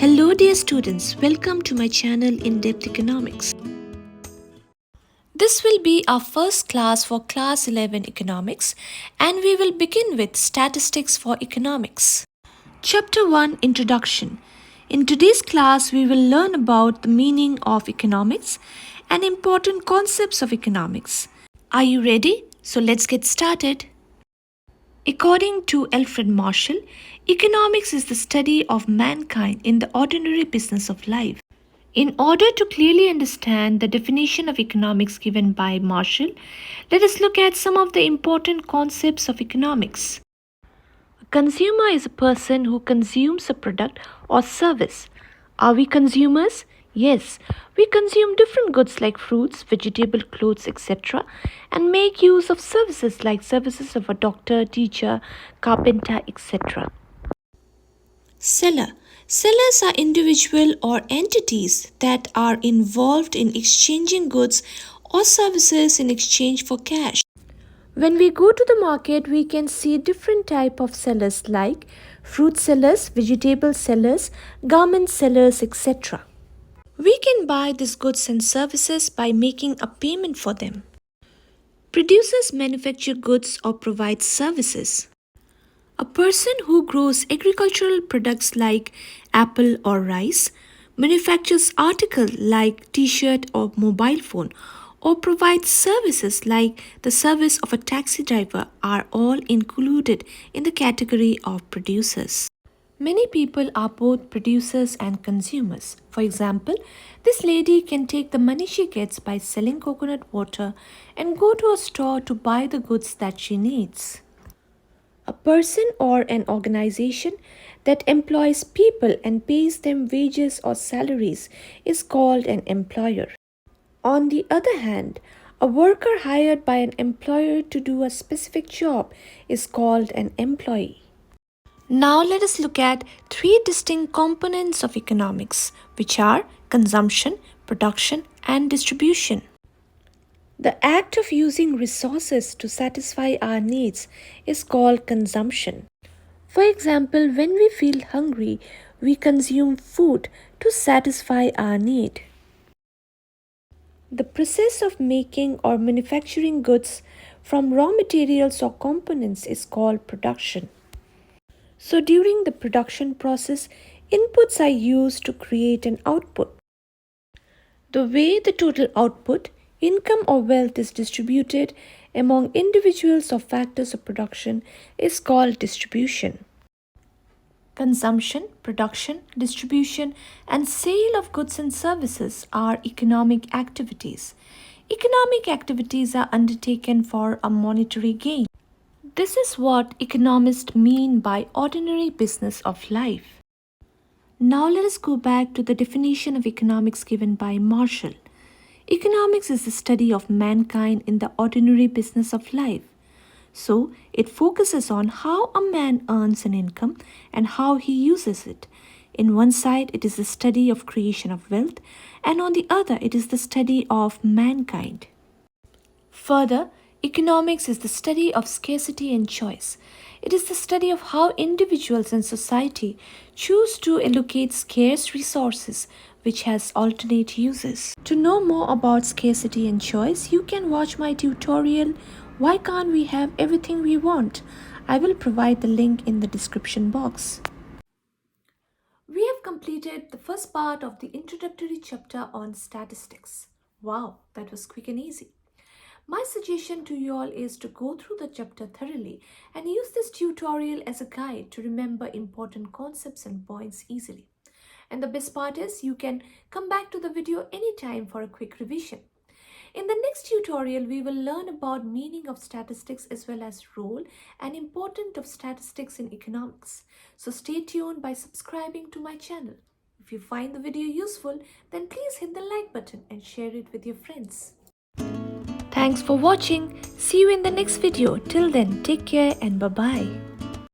Hello dear students, welcome to my channel In-Depth Economics. This will be our first class for class 11 economics and we will begin with statistics for economics. Chapter 1 Introduction. In today's class we will learn about the meaning of economics and important concepts of economics. Are you ready? So let's get started. According to Alfred Marshall, economics is the study of mankind in the ordinary business of life. In order to clearly understand the definition of economics given by Marshall, let us look at some of the important concepts of economics. A consumer is a person who consumes a product or service. Are we consumers? Yes, we consume different goods like fruits, vegetables, clothes, etc. and make use of services like services of a doctor, teacher, carpenter, etc. Seller. Sellers are individual or entities that are involved in exchanging goods or services in exchange for cash. When we go to the market, we can see different type of sellers like fruit sellers, vegetable sellers, garment sellers, etc. We can buy these goods and services by making a payment for them. Producers manufacture goods or provide services. A person who grows agricultural products like apple or rice, manufactures articles like t-shirt or mobile phone, or provides services like the service of a taxi driver are all included in the category of producers. Many people are both producers and consumers. For example, this lady can take the money she gets by selling coconut water and go to a store to buy the goods that she needs. A person or an organization that employs people and pays them wages or salaries is called an employer. On the other hand, a worker hired by an employer to do a specific job is called an employee. Now let us look at three distinct components of economics, which are consumption, production, and distribution. The act of using resources to satisfy our needs is called consumption. For example, when we feel hungry, we consume food to satisfy our need. The process of making or manufacturing goods from raw materials or components is called production. So during the production process, inputs are used to create an output. The way the total output, income or wealth is distributed among individuals or factors of production is called distribution. Consumption, production, distribution, and sale of goods and services are economic activities. Economic activities are undertaken for a monetary gain. This is what economists mean by ordinary business of life. Now let us go back to the definition of economics given by Marshall. Economics is the study of mankind in the ordinary business of life. So, it focuses on how a man earns an income and how he uses it. In one side, it is the study of creation of wealth, and on the other, it is the study of mankind. Further, economics is the study of scarcity and choice. It is the study of how individuals and society choose to allocate scarce resources which has alternate uses. To know more about scarcity and choice, you can watch my tutorial, Why Can't We Have Everything We Want? I will provide the link in the description box. We have completed the first part of the introductory chapter on statistics. Wow, that was quick and easy. My suggestion to you all is to go through the chapter thoroughly and use this tutorial as a guide to remember important concepts and points easily. And the best part is you can come back to the video anytime for a quick revision. In the next tutorial, we will learn about meaning of statistics as well as role and importance of statistics in economics. So stay tuned by subscribing to my channel. If you find the video useful, then please hit the like button and share it with your friends. Thanks for watching. See you in the next video. Till then, take care and bye-bye.